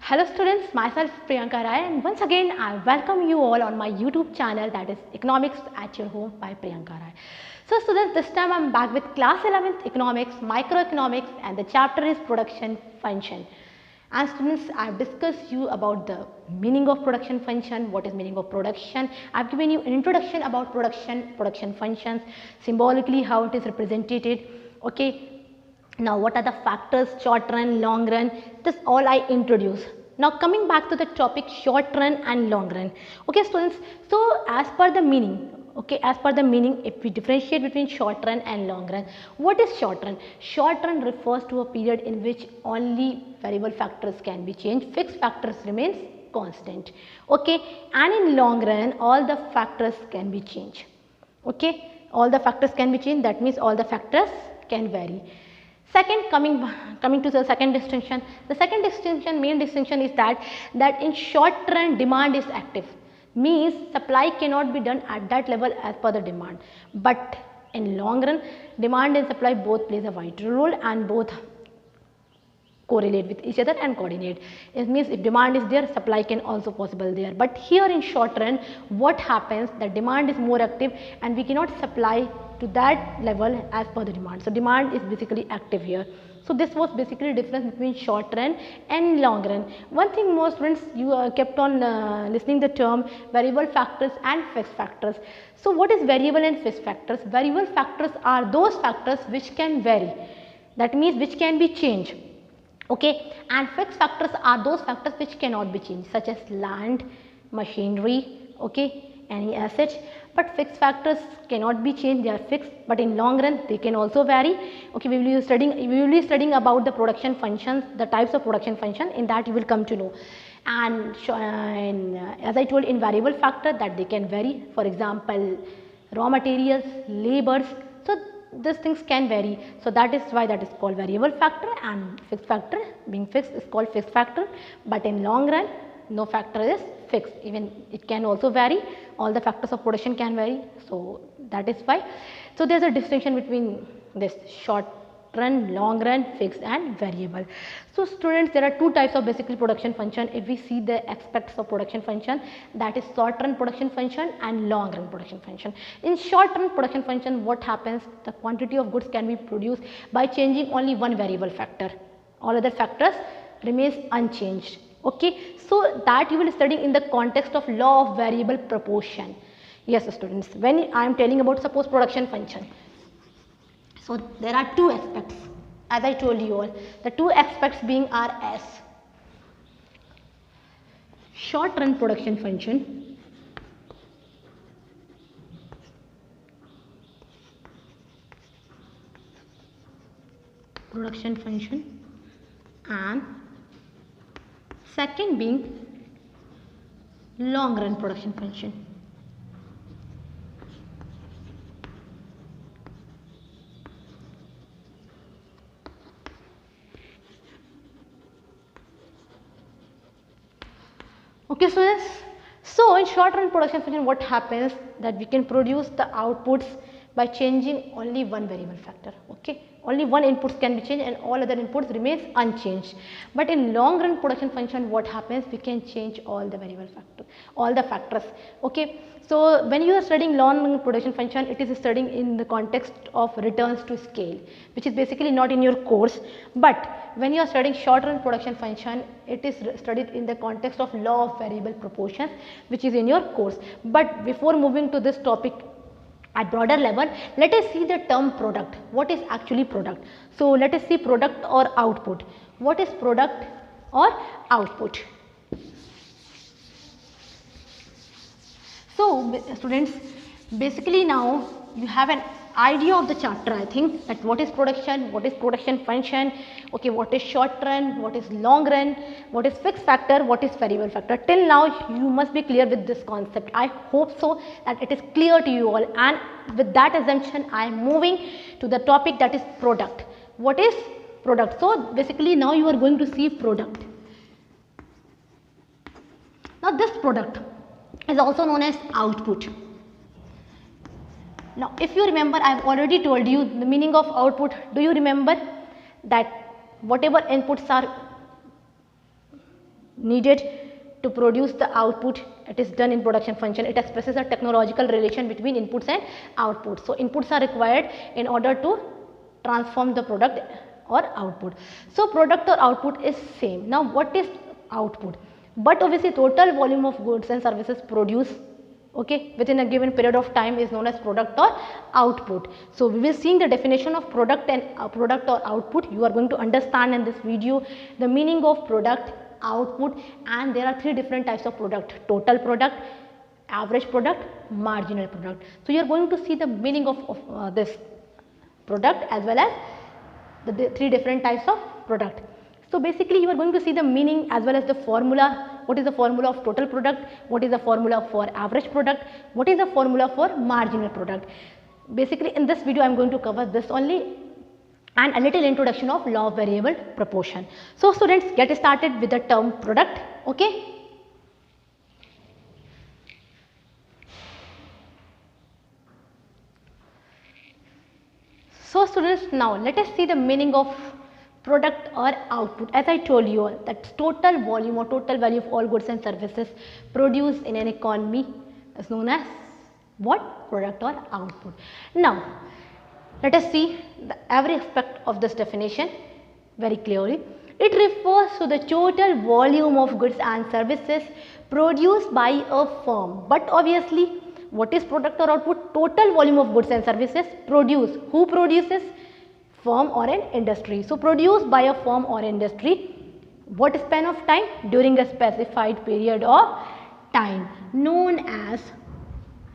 Hello students, myself Priyanka Rai, and once again I welcome you all on my YouTube channel, that is Economics at Your Home by Priyanka Rai. So students, this time I am back with class 11th Economics, Microeconomics, and the chapter is Production Function. And students, I have discussed you about the meaning of production function, what is meaning of production. I have given you an introduction about production functions, symbolically how it is represented, okay. Now what are the factors, short run, long run, this all I introduce. Now coming back to the topic short run and long run. Okay students, so as per the meaning, okay, as per the meaning, if we differentiate between short run and long run, what is short run? Short run refers to a period in which only variable factors can be changed, fixed factors remains constant, okay, and in long run all the factors can be changed, okay, all the factors can be changed, that means all the factors can vary. Second, coming to the second distinction, main distinction is that in short run demand is active, means supply cannot be done at that level as per the demand, but in long run demand and supply both plays a vital role and both correlate with each other and coordinate. It means if demand is there, supply can also possible there, but here in short run what happens, the demand is more active and we cannot supply to that level as per the demand. So demand is basically active here. So this was basically the difference between short run and long run. One thing more students, you kept on listening the term variable factors and fixed factors. So what is variable and fixed factors? Variable factors are those factors which can vary, that means which can be changed, okay, and fixed factors are those factors which cannot be changed, such as land, machinery, okay, any assets. But fixed factors cannot be changed, they are fixed, but in long run they can also vary, okay. We will be studying about the production functions, the types of production function, in that you will come to know. And as I told, in variable factor that they can vary, for example raw materials, labors, so these things can vary, so that is why that is called variable factor, and fixed factor being fixed is called fixed factor. But in long run no factor is fixed, even it can also vary, all the factors of production can vary, so that is why. So there is a distinction between this short run, long run, fixed and variable. So students, there are two types of basically production function. If we see the aspects of production function, that is short run production function and long run production function. In short run production function what happens, the quantity of goods can be produced by changing only one variable factor, all other factors remains unchanged, okay. So that you will study in the context of law of variable proportion. Yes students, when I am telling about suppose production function, so there are two aspects, as I told you all, the two aspects being are as short run production function and second being long run production function. Okay students, so in short run production function what happens, that we can produce the outputs by changing only one variable factor, okay, only one inputs can be changed and all other inputs remains unchanged. But in long run production function what happens, we can change all the variable factor, all the factors, okay. So when you are studying long run production function, it is studying in the context of returns to scale, which is basically not in your course. But when you are studying short run production function, it is studied in the context of law of variable proportions, which is in your course. But before moving to this topic at broader level, let us see the term product. What is actually product? So let us see product or output. What is product or output? So students, basically now you have an idea of the chapter, I think, that what is production function, okay, what is short run, what is long run, what is fixed factor, what is variable factor. Till now you must be clear with this concept. I hope so that it is clear to you all, and with that assumption I am moving to the topic, that is product. What is product? So basically now you are going to see product. Now this product is also known as output. Now if you remember, I have already told you the meaning of output. Do you remember that whatever inputs are needed to produce the output. It is done in production function. It expresses a technological relation between inputs and outputs. So inputs are required in order to transform the product or output. So product or output is same. Now what is output? But obviously total volume of goods and services produced, okay, within a given period of time is known as product or output. So we will see the definition of product and product or output. You are going to understand in this video the meaning of product, output, and there are three different types of product: total product, average product, marginal product. So you are going to see the meaning of this product as well as the three different types of product. So basically you are going to see the meaning as well as the formula. What is the formula of total product? What is the formula for average product? What is the formula for marginal product? Basically in this video I am going to cover this only, and a little introduction of law of variable proportion. So students, get started with the term product. Okay. So students, now let us see the meaning of product or output. As I told you all, that total volume or total value of all goods and services produced in an economy is known as what? Product or output. Now let us see every aspect of this definition very clearly. It refers to the total volume of goods and services produced by a firm. But obviously, what is product or output? Total volume of goods and services produced. Who produces? Firm or an industry. So produced by a firm or industry. What span of time? During a specified period of time, known as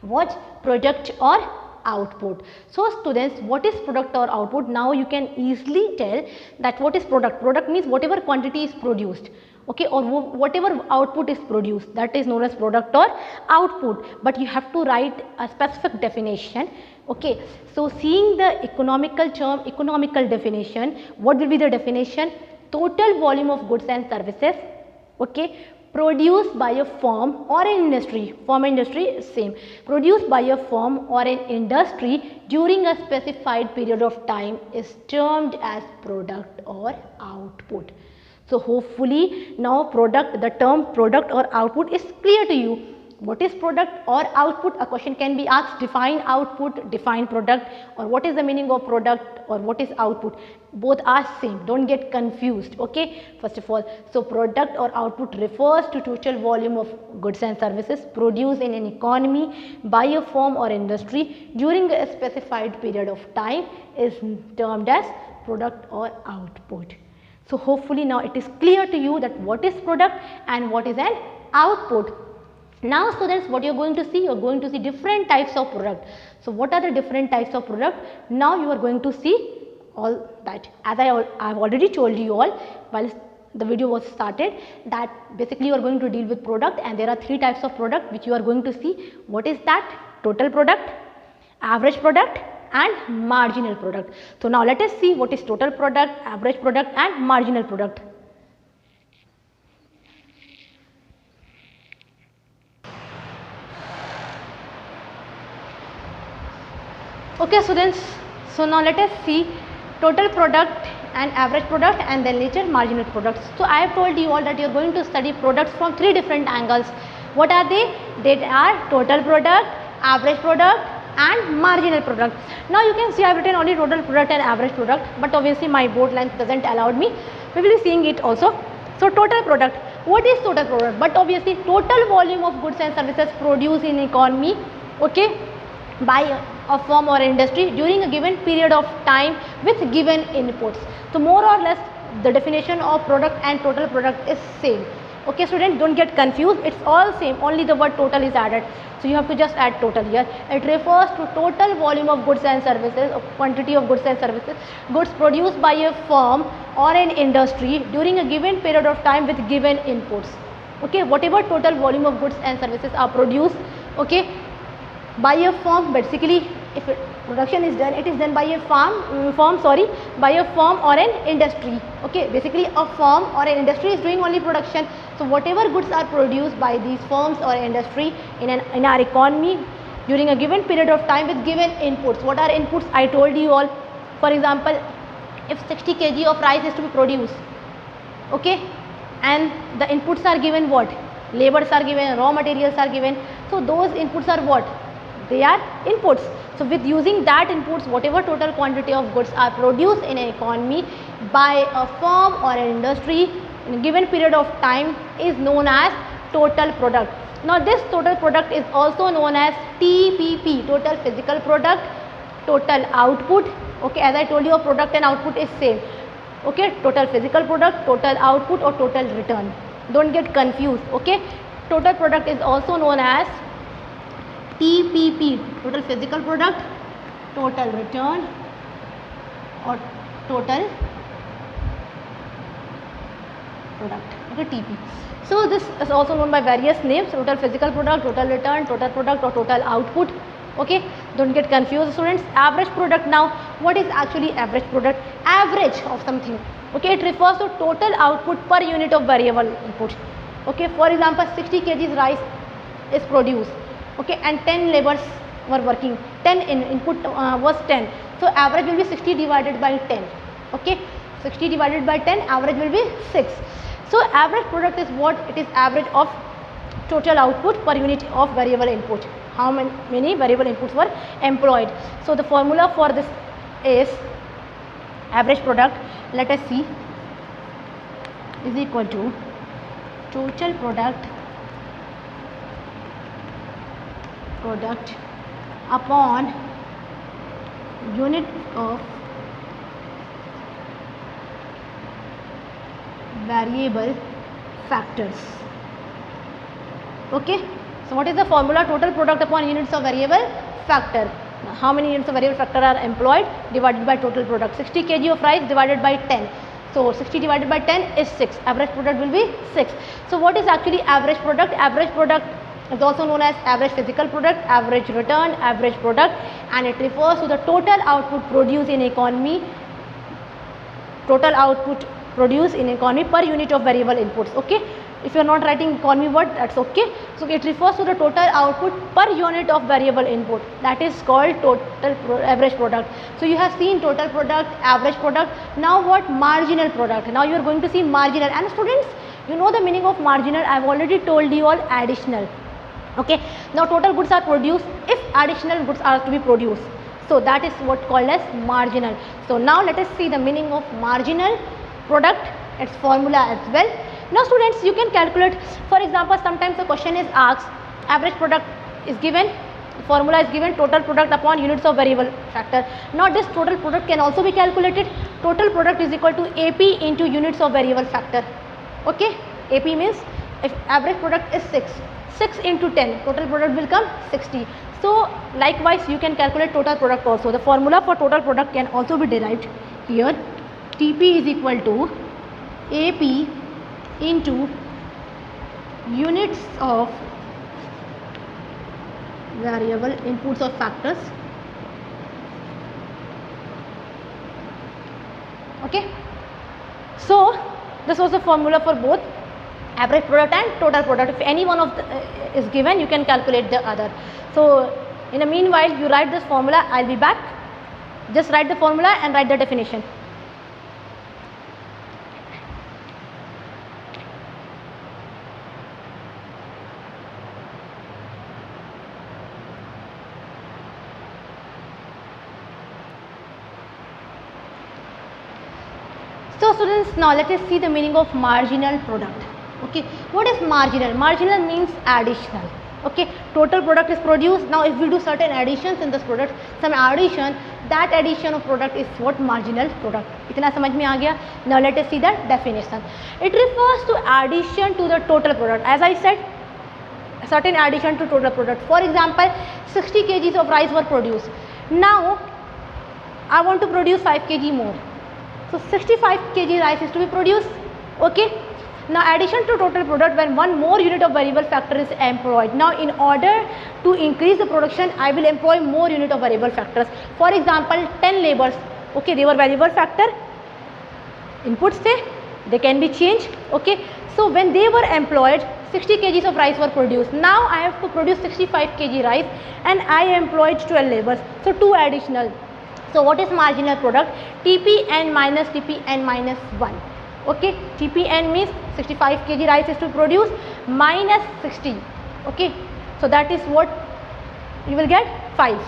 what? Product or output. So students, what is product or output? Now you can easily tell that what is product. Product means whatever quantity is produced, okay, or whatever output is produced, that is known as product or output. But you have to write a specific definition. Okay, so seeing the economical term, economical definition, what will be the definition? Total volume of goods and services, okay, produced by a firm or an industry. Firm and industry is same. Produced by a firm or an industry during a specified period of time is termed as product or output. So hopefully now the term product or output is clear to you. What is product or output? A question can be asked: define output, define product, or what is the meaning of product, or what is output? Both are same. Don't get confused. Okay. First of all, so product or output refers to total volume of goods and services produced in an economy by a firm or industry during a specified period of time is termed as product or output. So hopefully now it is clear to you that what is product and what is an output. Now students, what you are going to see? You are going to see different types of product. So what are the different types of product? Now you are going to see all that. As I have already told you all while the video was started, that basically you are going to deal with product, and there are three types of product which you are going to see. What is that? Total product, average product, and marginal product. So now let us see what is total product, average product, and marginal product. Okay students, so now let us see total product and average product, and then later marginal products. So I have told you all that you are going to study products from three different angles. What are they? They are total product, average product, and marginal product. Now you can see I have written only total product and average product, but obviously my board length doesn't allow me. We will be seeing it also. So total product. What is total product? But obviously total volume of goods and services produced in economy, okay, by a firm or industry during a given period of time with given inputs. So more or less the definition of product and total product is same. Okay students, don't get confused, it's all same, only the word total is added. So you have to just add total here. It refers to total volume of goods and services, or quantity of goods and services, goods produced by a firm or an industry during a given period of time with given inputs. Okay, whatever total volume of goods and services are produced, okay, by a firm, basically if production is done, it is done by a by a firm or an industry. Okay, basically a firm or an industry is doing only production. So whatever goods are produced by these firms or industry in our economy during a given period of time with given inputs. What are inputs? I told you all. For example, if 60 kg of rice is to be produced, okay, and the inputs are given what? Labors are given, raw materials are given. So those inputs are what? They are inputs. So with using that inputs, whatever total quantity of goods are produced in an economy by a firm or an industry in a given period of time is known as total product. Now this total product is also known as TPP, total physical product, total output. Okay, as I told you, a product and output is same. Okay, total physical product, total output, or total return. Don't get confused. Okay, total product is also known as TPP, total physical product, total return, or total product. Okay, TP. So this is also known by various names: total physical product, total return, total product, or total output. Okay, don't get confused, students. Average product. Now, what is actually average product? Average of something. Okay, it refers to total output per unit of variable input. Okay, for example, 60 kg rice is produced. Okay, and 10 labors were working. 10 input was 10. So average will be 60 divided by 10. Okay, 60 divided by 10, average will be 6. So average product is what? It is average of total output per unit of variable input. How many variable inputs were employed. So the formula for this is average product, let us see, is equal to total product upon unit of variable factors. Okay, so what is the formula? Total product upon units of variable factor. Now, how many units of variable factor are employed? Divided by total product. 60 kg of rice divided by 10. So 60 divided by 10 is 6. Average product will be 6. So what is actually average product? Average product is also known as average physical product, average return, average product, and it refers to the total output produced in economy, total output produced in economy per unit of variable inputs. Okay, if you are not writing economy word, that's okay. So it refers to the total output per unit of variable input, that is called average product. So you have seen total product, average product. Now what? Marginal product. Now you are going to see marginal. And students, you know the meaning of marginal. I have already told you all. Additional. Okay, now total goods are produced if additional goods are to be produced. So that is what called as marginal. So now let us see the meaning of marginal product, its formula as well. Now students, you can calculate. For example, sometimes the question is asked, average product is given, formula is given, total product upon units of variable factor. Now this total product can also be calculated. Total product is equal to AP into units of variable factor. Okay, AP means if average product is 6 into 10, total product will come 60. So likewise you can calculate total product also. The formula for total product can also be derived here. TP is equal to AP into units of variable inputs of factors. Okay, so this was the formula for both average product and total product. If any one of is given, you can calculate the other. So in the meanwhile, you write this formula. I'll be back. Just write the formula and write the definition. So students, now let us see the meaning of marginal product. Okay, what is marginal? Marginal means additional. Okay, total product is produced. Now if we do certain additions in this product, some addition, that addition of product is what? Marginal product. Itna samajh mein aa gaya? Now let us see the definition. It refers to addition to the total product. As I said, certain addition to total product. For example, 60 kgs of rice were produced. Now I want to produce 5 kg more. So 65 kg rice is to be produced. Okay. Now addition to total product when one more unit of variable factor is employed. Now in order to increase the production, I will employ more unit of variable factors. For example, 10 labors. Okay, they were variable factor. Inputs the, they can be changed. Okay. So when they were employed, 60 kgs of rice were produced. Now I have to produce 65 kg rice and I employed 12 labors. So 2 additional. So what is marginal product? TP n minus TP n minus 1. Okay, TPN means 65 kg rice is to produce minus 60. Okay, so that is what you will get 5.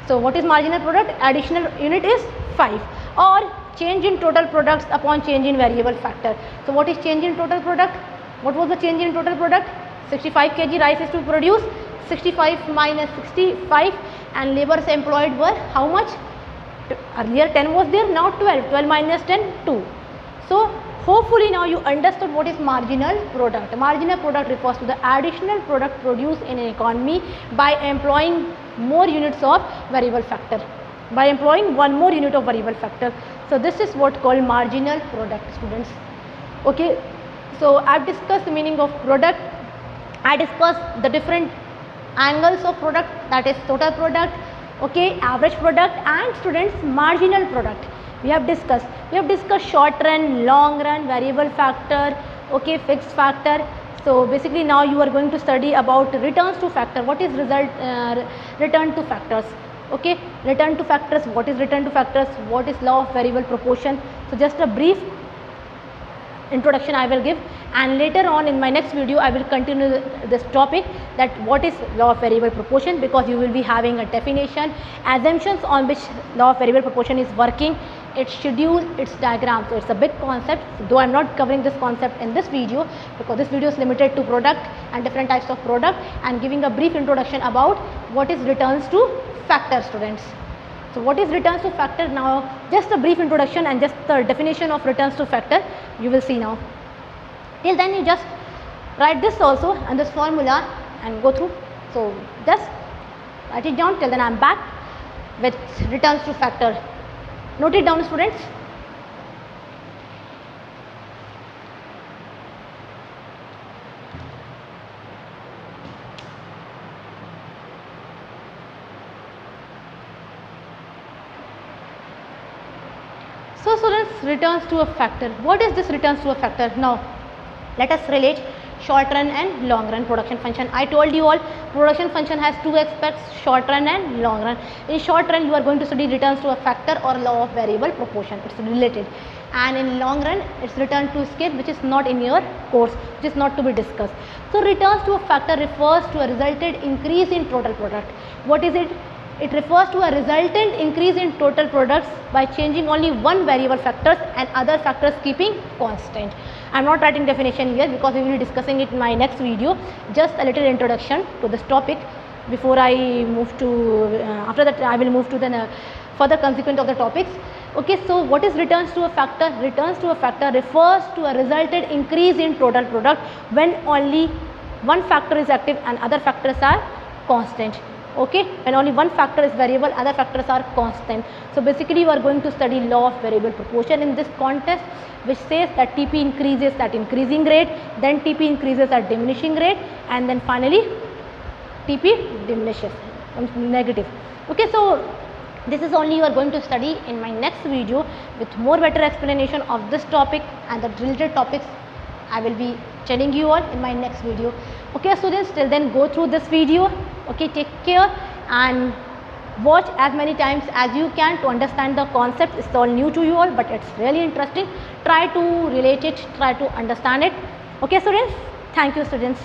So what is marginal product? Additional unit is 5, or change in total products upon change in variable factor. So what is change in total product? What was the change in total product? 65 kg rice is to produce 65 minus 65, and labors employed were how much? Earlier 10 was there, now 12. 12 minus 10, 2. So hopefully now you understood what is marginal product. Marginal product refers to the additional product produced in an economy by employing more units of variable factor. By employing one more unit of variable factor. So this is what called marginal product, students. Okay, so I have discussed the meaning of product. I discussed the different angles of product, that is total product, okay, average product, and students marginal product. We have discussed short run, long run, variable factor, okay, fixed factor. So basically now you are going to study about returns to factor. What is return to factors? Okay, return to factors. What is return to factors? What is law of variable proportion? So just a brief introduction I will give, and later on in my next video I will continue this topic, that what is law of variable proportion, because you will be having a definition, assumptions on which law of variable proportion is working, its schedule, its diagram. So it's a big concept, though I am not covering this concept in this video, because this video is limited to product and different types of product, and giving a brief introduction about what is returns to factor, students. So what is returns to factor? Now just a brief introduction and just the definition of returns to factor you will see now. Till then you just write this also and this formula and go through. So just write it down. Till then I am back with returns to factor. Note it down, students. So students, returns to a factor. What is this returns to a factor? Now let us relate short run and long run production function. I told you all production function has two aspects, short run and long run. In short run you are going to study returns to a factor or law of variable proportion, it's related, and in long run it's return to scale, which is not in your course, which is not to be discussed. So returns to a factor refers to a resultant increase in total product. What is it? It refers to a resultant increase in total products by changing only one variable factors and other factors keeping constant. I am not writing definition here because we will be discussing it in my next video. Just a little introduction to this topic before I move to, after that I will move to the further consequence of the topics. Okay, so what is returns to a factor? Returns to a factor refers to a resultant increase in total product when only one factor is active and other factors are constant. Okay, when only one factor is variable, other factors are constant. So basically you are going to study law of variable proportion in this context, which says that TP increases at increasing rate, then TP increases at diminishing rate, and then finally TP diminishes, negative. Okay, so this is only you are going to study in my next video with more better explanation of this topic and the related topics I will be telling you all in my next video. Okay students, till then go through this video. Okay, take care and watch as many times as you can to understand the concept. It's all new to you all, but it's really interesting. Try to relate it, try to understand it. Okay students, thank you students.